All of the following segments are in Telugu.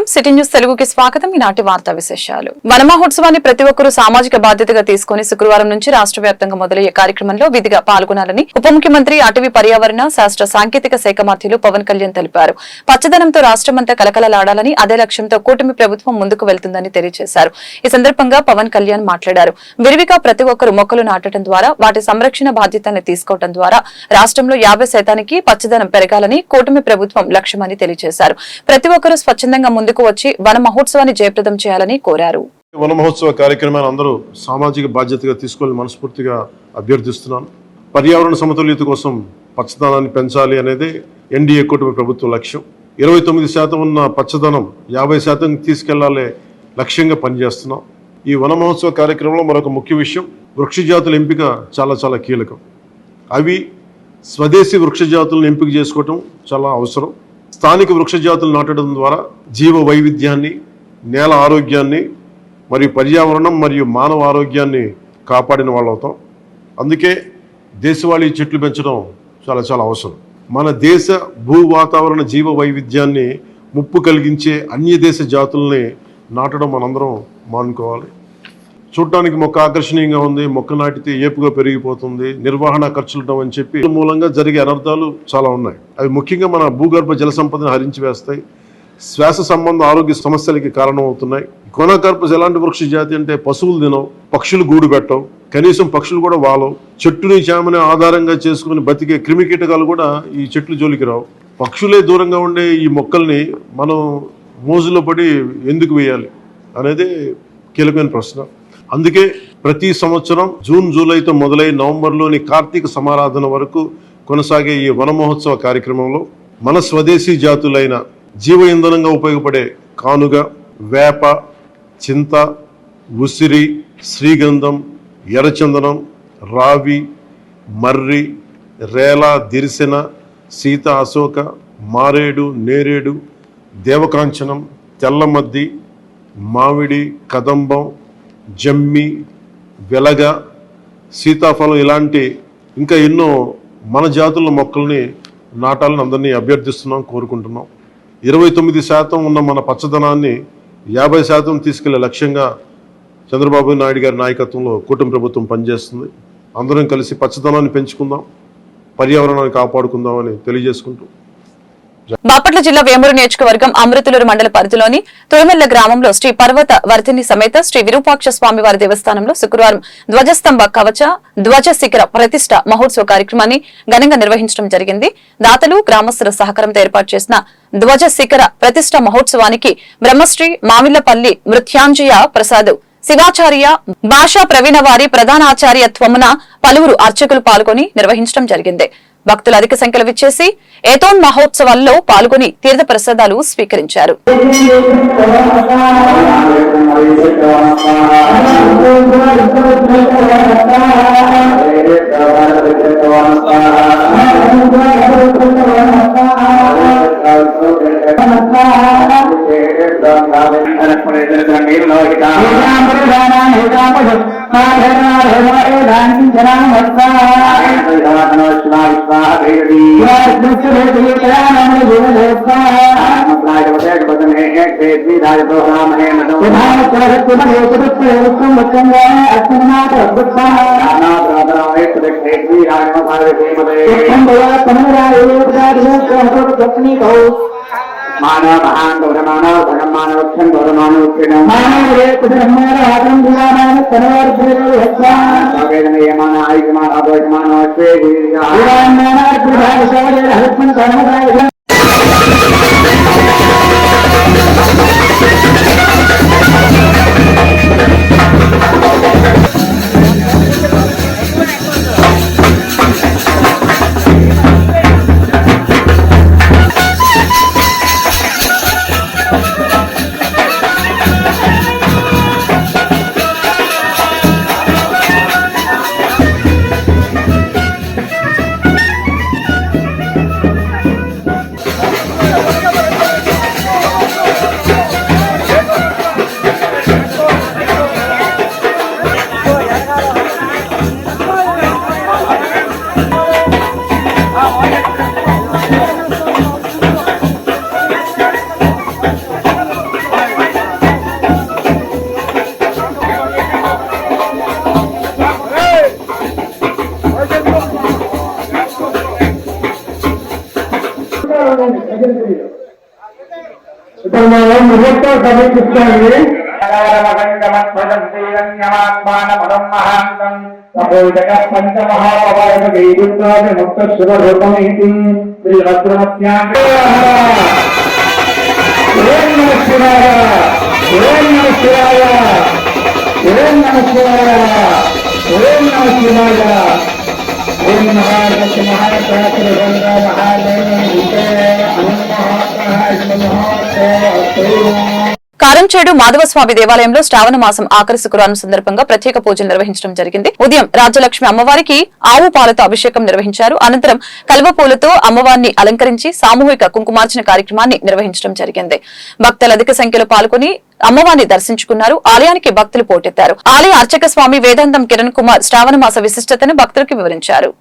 నమస్కారం, సిటీ న్యూస్ తెలుగుకి స్వాగతం. ఈనాటి వార్తా విశేషాలు. వన మహోత్సవాన్ని ప్రతి ఒక్కరూ సామాజిక బాధ్యతగా తీసుకుని శుక్రవారం నుంచి రాష్ట్ర వ్యాప్తంగా మొదలయ్యే కార్యక్రమంలో విధిగా పాల్గొనాలని ఉప ముఖ్యమంత్రి, అటవీ పర్యావరణ, శాస్త్ర సాంకేతిక శాఖ మంత్రులు పవన్ కళ్యాణ్ తెలిపారు. పచ్చదనంతో రాష్ట్రమంతా కలకలలాడాలని, అదే లక్ష్యంతో కూటమి ప్రభుత్వం ముందుకు వెళ్తుందని తెలియజేశారు. ఈ సందర్భంగా పవన్ కళ్యాణ్ మాట్లాడారు. విరివిగా ప్రతి ఒక్కరూ మొక్కలు నాటడం ద్వారా, వాటి సంరక్షణ బాధ్యతను తీసుకోవడం ద్వారా రాష్ట్రంలో 50% పచ్చదనం పెరగాలని కూటమి ప్రభుత్వం లక్ష్యమని తెలియజేశారు. ప్రతి ఒక్కరూ స్వచ్ఛందంగా ముందుకు వచ్చి వన మహోత్సవాన్ని జయప్రదం చేయాలని కోరారు. వన మహోత్సవ కార్యక్రమాన్ని అందరూ సామాజిక బాధ్యతగా తీసుకోవాలని మనస్ఫూర్తిగా అభ్యర్థిస్తున్నాను. పర్యావరణ సమతుల్యత కోసం పచ్చదనాన్ని పెంచాలి అనేది ఎన్డీఏ కూటమి ప్రభుత్వ లక్ష్యం. 29% ఉన్న పచ్చదనం 50% తీసుకెళ్లాలే లక్ష్యంగా పనిచేస్తున్నాం. ఈ వన మహోత్సవ కార్యక్రమంలో మరొక ముఖ్య విషయం, వృక్ష జాతుల ఎంపిక చాలా కీలకం. అవి స్వదేశీ వృక్ష జాతులను ఎంపిక చేసుకోవటం చాలా అవసరం. స్థానిక వృక్ష జాతులు నాటడం ద్వారా జీవ వైవిధ్యాన్ని, నేల ఆరోగ్యాన్ని మరియు పర్యావరణం మరియు మానవ ఆరోగ్యాన్ని కాపాడిన వాళ్ళు అవుతాం. అందుకే దేశవాళీ చెట్లు పెంచడం చాలా అవసరం. మన దేశ భూ వాతావరణ జీవ వైవిధ్యాన్ని ముప్పు కలిగించే అన్య దేశ జాతుల్ని నాటడం మనందరం మానుకోవాలి. చూడటానికి మొక్క ఆకర్షణీయంగా ఉంది, మొక్క నాటితే ఏపుగా పెరిగిపోతుంది, నిర్వహణ ఖర్చులు అని చెప్పి మూలంగా జరిగే అనర్థాలు చాలా ఉన్నాయి. అవి ముఖ్యంగా మన భూగర్భ జల సంపదను హరించి వేస్తాయి, శ్వాస సంబంధ ఆరోగ్య సమస్యలకి కారణం అవుతున్నాయి. కొనకార్పస్ ఎలాంటి వృక్ష జాతి అంటే పశువులు తినవు, పక్షులు గూడు పెట్టవు, కనీసం పక్షులు కూడా వాలవు. చెట్టుని చేమని ఆధారంగా చేసుకుని బతికే క్రిమికీటకాలు కూడా ఈ చెట్లు జోలికి రావు. పక్షులే దూరంగా ఉండే ఈ మొక్కల్ని మనం మోజులో పడి ఎందుకు వేయాలి అనేది కీలకమైన ప్రశ్న. అందుకే ప్రతి సంవత్సరం జూన్, జూలైతో మొదలై నవంబర్లోని కార్తీక సమారాధన వరకు కొనసాగే ఈ వన మహోత్సవ కార్యక్రమంలో మన స్వదేశీ జాతులైన జీవ ఇంధనంగా ఉపయోగపడే కానుగ, వేప, చింత, ఉసిరి, శ్రీగంధం, ఎర్రచందనం, రావి, మర్రి, రేల, దిరిసెన, సీత, అశోక, మారేడు, నేరేడు, దేవకాంచనం, తెల్లమద్ది, మామిడి, కదంబం, జమ్మి, వెలగ, సీతాఫలం ఇలాంటి ఇంకా ఎన్నో మన జాతుల మొక్కల్ని నాటాలని అందరినీ అభ్యర్థిస్తున్నాం, కోరుకుంటున్నాం. 29% ఉన్న మన పచ్చదనాన్ని 50% తీసుకెళ్లే లక్ష్యంగా చంద్రబాబు నాయుడు గారి నాయకత్వంలో కూటమి ప్రభుత్వం పనిచేస్తుంది. అందరం కలిసి పచ్చదనాన్ని పెంచుకుందాం, పర్యావరణాన్ని కాపాడుకుందామని తెలియజేసుకుంటూ బాపట్ల జిల్లా వేమూరు నియోజకవర్గం అమృతలూరు మండల పరిధిలోని తురుమెల్ల గ్రామంలో శ్రీ పర్వత వర్ధిని సమేత శ్రీ విరూపాక్ష స్వామివారి దేవస్థానంలో శుక్రవారం ధ్వజస్తంభ కవచ ధ్వజ శిఖర ప్రతిష్ట మహోత్సవ కార్యక్రమాన్ని ఘనంగా నిర్వహించడం జరిగింది. దాతలు, గ్రామస్తుల సహకారంతో ఏర్పాటు చేసిన ధ్వజ శిఖర ప్రతిష్ట మహోత్సవానికి బ్రహ్మశ్రీ మామిళ్లపల్లి మృత్యాంజయ ప్రసాద్ శివాచార్య భాషా ప్రవీణ వారి ప్రధానాచార్యత్వమున పలువురు అర్చకులు పాల్గొని నిర్వహించడం జరిగింది. భక్తులు అధిక సంఖ్యలో విచ్చేసి ఏతోన్ మహోత్సవాల్లో పాల్గొని తీర్థ ప్రసాదాలు స్వీకరించారు. मानव महान गौरमानव धर्म मानव क्षण गौरमानव क्षण मानव रे कुधर्मार आदम दिलामान तनवर देवता वेदन यमान आयुष्मान अभयमान श्री विरान नाना प्रभाव सारे हरपन कर्मदाय కారంచేడు మాధవస్వామి దేవాలయంలో శ్రావణ మాసం ఆఖరి శుక్రవారం సందర్భంగా ప్రత్యేక పూజలు నిర్వహించడం జరిగింది. ఉదయం రాజ్యలక్ష్మి అమ్మవారికి ఆవు పాలతో అభిషేకం నిర్వహించారు. అనంతరం కల్వ పూలతో అమ్మవారిని అలంకరించి సామూహిక కుంకుమార్చన కార్యక్రమాన్ని నిర్వహించడం జరిగింది. భక్తులు అధిక సంఖ్యలో పాల్గొని అమ్మవారిని దర్శించుకున్నారు. ఆలయానికి భక్తులు పోటెత్తారు. ఆలయ అర్చక స్వామి వేదాంతం కిరణ్ కుమార్ శ్రావణ మాస విశిష్టతను భక్తులకు వివరించారు.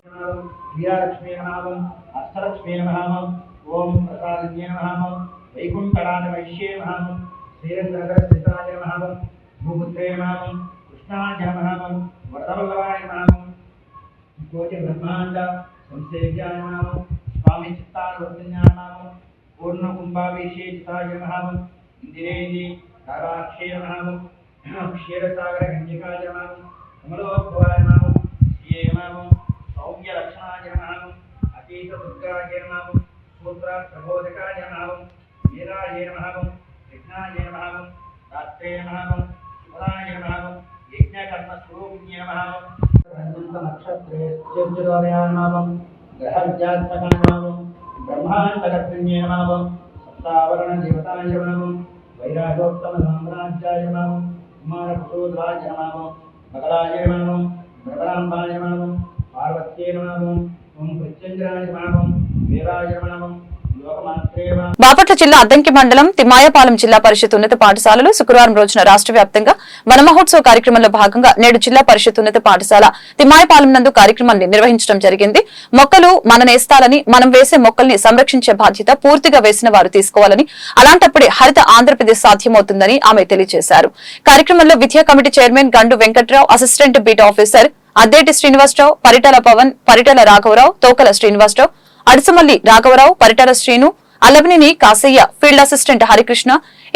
బాపట్ల జిల్లా అద్దంకి మండలం తిమ్మాయపాలెం జిల్లా పరిషత్ ఉన్నత పాఠశాలలో శుక్రవారం రోజున రాష్ట్ర వ్యాప్తంగా వన మహోత్సవ కార్యక్రమంలో భాగంగా నేడు జిల్లా పరిషత్ ఉన్నత పాఠశాల తిమ్మాయపాలెం నందు కార్యక్రమాన్ని నిర్వహించడం జరిగింది. మొక్కలు మన నేస్తాలని, మనం వేసే మొక్కల్ని సంరక్షించే బాధ్యత పూర్తిగా వేసిన వారు తీసుకోవాలని, అలాంటప్పుడే హరిత ఆంధ్రప్రదేశ్ సాధ్యమవుతుందని ఆమె తెలియజేశారు. కార్యక్రమంలో విద్యా కమిటీ చైర్మన్ గండు Venkatrao, assistant beat officer అద్దేటి Srinivasarao, Paritala Pawan, Paritala రాఘవరావు, తోకల శ్రీనివాసరావు, అడుసమల్లి రాఘవరావు, పరిటాల శ్రీను, అల్లబినేని కాసయ్య, ఫీల్డ్ అసిస్టెంట్ హరికృష్ణ,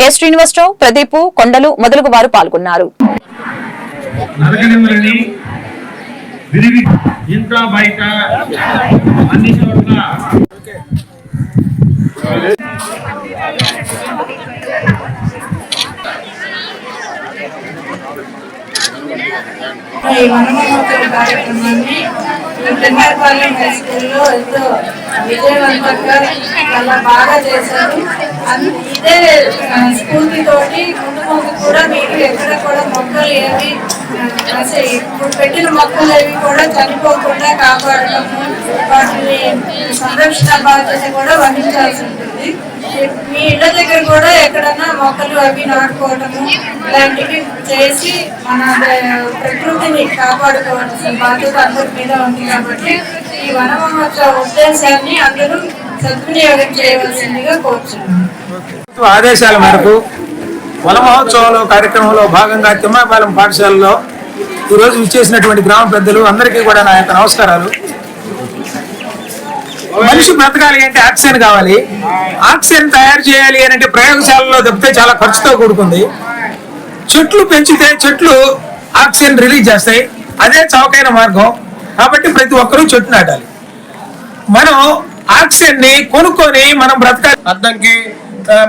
ఏ శ్రీనివాసరావు, ప్రదీప్, కొండలు మొదలగు వారు పాల్గొన్నారు. ఈ వనమహోత్సవ కార్యక్రమాన్ని తిమ్మాయపాలెం హై స్కూల్లో ఎంతో విజయవంతంగా చాలా బాగా చేశారు. ఇదే స్ఫూర్తితోటి ముందు కూడా మీరు ఎక్కడ కూడా మొక్కలు ఏవి ఇప్పుడు పెట్టిన మొక్కలు ఏవి కూడా చనిపోకుండా కాపాడటము, వాటిని సంరక్షణ బాధ్యత కూడా వహించాల్సి ఉంటుంది. మీ ఇళ్ళ దగ్గర కూడా ఎక్కడన్నా మొక్కలు అవి నాటుకోవటము ఇలాంటివి చేసి మన ప్రకృతిని కాపాడుకోవాల్సిన బాధ్యత అందరి మీద ఉంది. కాబట్టి ఈ వన మహోత్సవ ఉద్దేశాన్ని అందరూ సద్వినియోగం చేయవలసిందిగా కోరుచున్నాను. ఆదేశాల మేరకు వన మహోత్సవంలో కార్యక్రమంలో భాగంగా తిమ్మాయపాలెం పాఠశాలలో ఈరోజు విచ్చేసినటువంటి గ్రామ పెద్దలు అందరికీ కూడా నా యొక్క నమస్కారాలు. మనిషి బ్రతకాలి అంటే ఆక్సిజన్ కావాలి. ఆక్సిజన్ తయారు చేయాలి అంటే ప్రయోగశాలలో తప్పితే చాలా ఖర్చుతో కూడుకుంది. చెట్లు పెంచితే చెట్లు ఆక్సిజన్ రిలీజ్ చేస్తాయి, అదే చౌకైన మార్గం. కాబట్టి ప్రతి ఒక్కరూ చెట్టు నాటాలి. మనం ఆక్సిజన్ ని కొనుక్కొని మనం బ్రతకాలి. అద్దంకి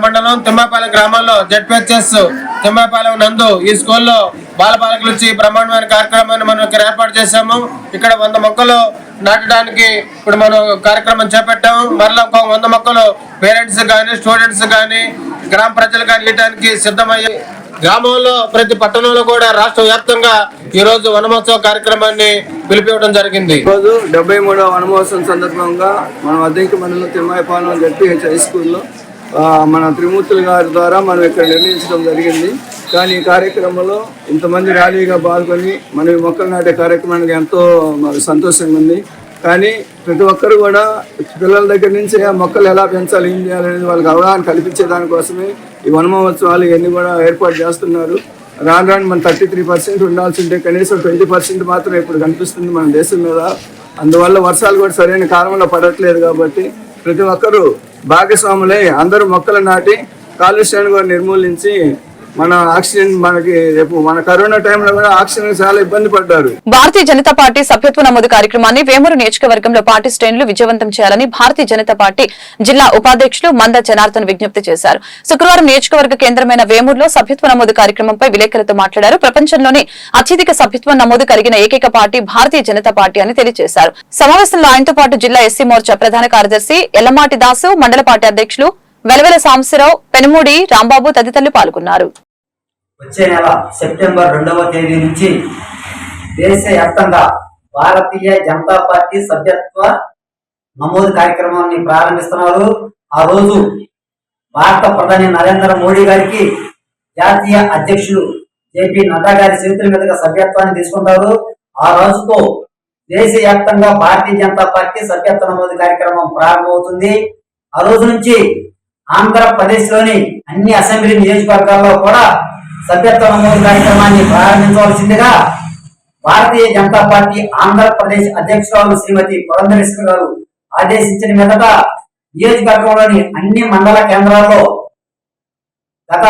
మండలం తిమ్మాయపాలెం గ్రామంలో జెడ్పీహెచ్ఎస్ తిమ్మాయపాలెం నందు ఈ స్కూల్లో బాలబాలికలు వచ్చి బ్రహ్మాండమైన కార్యక్రమాన్ని మనం ఇక్కడ ఏర్పాటు చేశాము. ఇక్కడ 100 మొక్కలు నాటడానికి ఇప్పుడు మనం కార్యక్రమం చేపట్టాము. మరలా 100 మొక్కలు పేరెంట్స్ కానీ స్టూడెంట్స్ కానీ గ్రామ ప్రజలు కానీ ఇవ్వడానికి సిద్ధమయ్యి గ్రామంలో ప్రతి పట్టణంలో కూడా రాష్ట్ర వ్యాప్తంగా ఈ రోజు వనమహోత్సవ కార్యక్రమాన్ని పిలిపివ్వడం జరిగింది. ఈరోజు 73వ వనమహోత్సవం సందర్భంగా మనం అద్దంకి మండలం తిమ్మాయపాలెం జెడ్పీహెచ్ హై స్కూల్లో మన త్రిమూర్తుల గారి ద్వారా మనం ఇక్కడ నిర్ణయించడం జరిగింది. కానీ ఈ కార్యక్రమంలో ఇంతమంది ర్యాలీగా పాల్గొని మనం ఈ మొక్కలు నాటే కార్యక్రమానికి ఎంతో సంతోషంగా ఉంది. కానీ ప్రతి ఒక్కరు కూడా పిల్లల దగ్గర నుంచి ఆ మొక్కలు ఎలా పెంచాలి, ఏం చేయాలనేది వాళ్ళకి అవగాహన కల్పించే దానికోసమే ఈ వన మహోత్సవాలు ఇవన్నీ కూడా ఏర్పాటు చేస్తున్నారు. రాను రాను మన 33% ఉండాల్సి ఉంటే కనీసం 20% మాత్రమే ఇప్పుడు కనిపిస్తుంది మన దేశం మీద. అందువల్ల వర్షాలు కూడా సరైన కాలంలో పడట్లేదు. కాబట్టి ప్రతి ఒక్కరూ భాగస్వాములై అందరూ మొక్కలు నాటి కాలుష్యాన్ని కూడా నిర్మూలించి మన ఆక్సిజన్ మనకి రేపు మన కరోనా టైంలో కూడా ఆక్సిజన్ చాలా ఇబ్బంది పడ్డారు. భారతీయ జనతా పార్టీ సభ్యత్వ నమోదు కార్యక్రమాన్ని వేమూరు నియోజకవర్గంలో పార్టీ శ్రేణులు విజయవంతం చేయాలని భారతీయ జనతా పార్టీ జిల్లా ఉపాధ్యక్షులు మంద జనార్దన్ విజ్ఞప్తి చేశారు. శుక్రవారం నియోజకవర్గ కేంద్రమైన వేమూరులో సభ్యత్వ నమోదు కార్యక్రమంపై విలేకరులతో మాట్లాడారు. ప్రపంచంలోనే అత్యధిక సభ్యత్వం నమోదు కలిగిన ఏకైక పార్టీ భారతీయ జనతా పార్టీ అని తెలియజేశారు. సమావేశంలో ఆయనతో పాటు జిల్లా ఎస్సీ మోర్చా ప్రధాన కార్యదర్శి ఎల్లమాటి దాసు, మండల పార్టీ అధ్యక్షులు వెలవెల సాంబశివరావు, పెనుమూడి రాంబాబు తదితరులు పాల్గొన్నారు. వచ్చే నెల సెప్టెంబర్ 2వ తేదీ నుంచి దేశవ్యాప్తంగా భారతీయ జనతా పార్టీ సభ్యత్వ నమోదు కార్యక్రమాన్ని ప్రారంభిస్తున్నారు. ఆ రోజు భారత ప్రధాని నరేంద్ర మోడీ గారికి జాతీయ అధ్యక్షులు జేపీ నడ్డా గారి చేతుల మీదుగా సభ్యత్వాన్ని తీసుకుంటారు. ఆ రోజుతో దేశవ్యాప్తంగా భారతీయ జనతా పార్టీ సభ్యత్వ నమోదు కార్యక్రమం ప్రారంభమవుతుంది. ఆ రోజు నుంచి ఆంధ్రప్రదేశ్ లోని అన్ని అసెంబ్లీ నియోజకవర్గాల్లో కూడా సభ్యత్వ నమోదు కార్యక్రమాన్ని ప్రారంభించవలసిందిగా భారతీయ జనతా పార్టీ ఆంధ్రప్రదేశ్ అధ్యక్షురాలు శ్రీమతి పురంధరేశ్వరి గారు ఆదేశించిన మీదట నియోజకవర్గంలోని అన్ని మండల కేంద్రాల్లో గత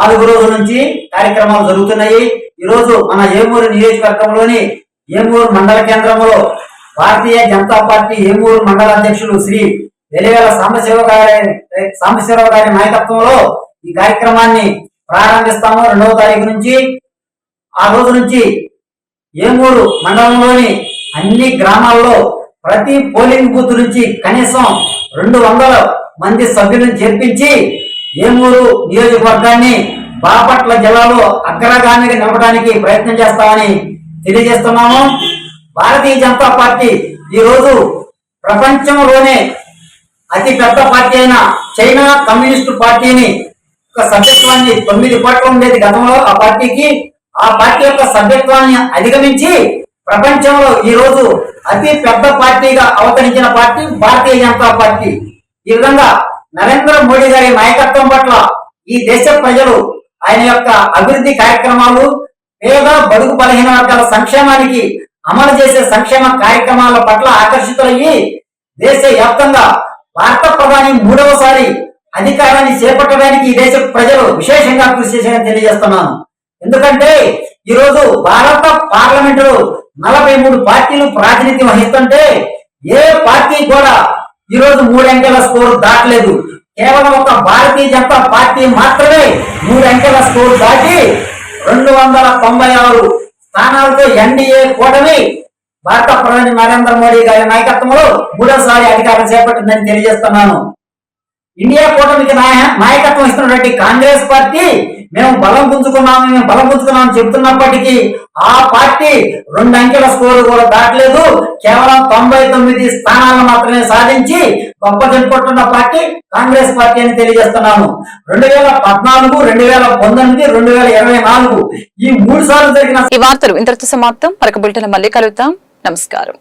4 రోజుల నుంచి కార్యక్రమాలు జరుగుతున్నాయి. ఈ రోజు మన ఏమూరు నియోజకవర్గంలోని ఏమూరు మండల కేంద్రంలో భారతీయ జనతా పార్టీ ఏమూరు మండల అధ్యక్షులు శ్రీ వెలివేల సాంబశివరావు గారి నాయకత్వంలో ఈ కార్యక్రమాన్ని ప్రారంభిస్తాము. 2వ తారీఖు నుంచి. ఆ రోజు నుంచి ఏమూరు మండలంలోని అన్ని గ్రామాల్లో ప్రతి పోలింగ్ బూత్ నుంచి కనీసం 200 మంది సభ్యులను చేర్పించి ఏమూరు నియోజకవర్గాన్ని బాపట్ల జిల్లాలో అగ్రగామిగా నిలపడానికి ప్రయత్నం చేస్తామని తెలియజేస్తున్నాము. భారతీయ జనతా పార్టీ ఈ రోజు ప్రపంచంలోనే అతి పెద్ద పార్టీ అయిన చైనా కమ్యూనిస్టు పార్టీని సభ్యత్వాన్ని 9 కోట్ల ఉండేది గతంలో ఆ పార్టీకి. ఆ పార్టీ యొక్క సభ్యత్వాన్ని అధిగమించి ప్రపంచంలో ఈ రోజు అతి పెద్ద పార్టీగా అవతరించిన పార్టీ భారతీయ జనతా పార్టీ. ఈ విధంగా నరేంద్ర మోడీ గారి నాయకత్వం పట్ల ఈ దేశ ప్రజలు ఆయన యొక్క అభివృద్ధి కార్యక్రమాలు, పేద బడుగు బలహీన వర్గాల సంక్షేమానికి అమలు చేసే సంక్షేమ కార్యక్రమాల పట్ల ఆకర్షితులయ్యి దేశవ్యాప్తంగా భారత ప్రధాని 3వసారి అధికారాన్ని చేపట్టడానికి ఈ దేశ ప్రజలు విశేషంగా కృషి చేశారని తెలియజేస్తున్నాను. ఎందుకంటే ఈ రోజు భారత పార్లమెంటులో 43 పార్టీలు ప్రాతినిధ్యం వహిస్తుంటే ఏ పార్టీ కూడా ఈ రోజు 3 అంకెల స్కోర్ దాటలేదు. కేవలం ఒక భారతీయ జనతా పార్టీ మాత్రమే 3 అంకెల స్కోర్ దాటి 296 స్థానాలతో ఎన్డీఏ కూటమి భారత ప్రధాని నరేంద్ర మోడీ గారి నాయకత్వంలో 3వసారి అధికారం చేపట్టిందని తెలియజేస్తున్నాను. ఇండియా కూటమికి నాయకత్వం ఇస్తున్నటువంటి కాంగ్రెస్ పార్టీ మేము బలం పుంజుకున్నామని చెబుతున్నప్పటికీ ఆ పార్టీ 2 అంకెల స్కోరు కూడా దాటలేదు. కేవలం 99 స్థానాలను మాత్రమే సాధించి గొప్ప చెప్పుకుంటున్న పార్టీ కాంగ్రెస్ పార్టీ అని తెలియజేస్తున్నాను. 2014, 2019, 2024 ఈ 3 సార్లు జరిగిన ఈ వార్తలు ఇంతటితో సమాప్తం. మరొక బులెటిన్ మళ్ళీ కలుద్దాం. నమస్కారం.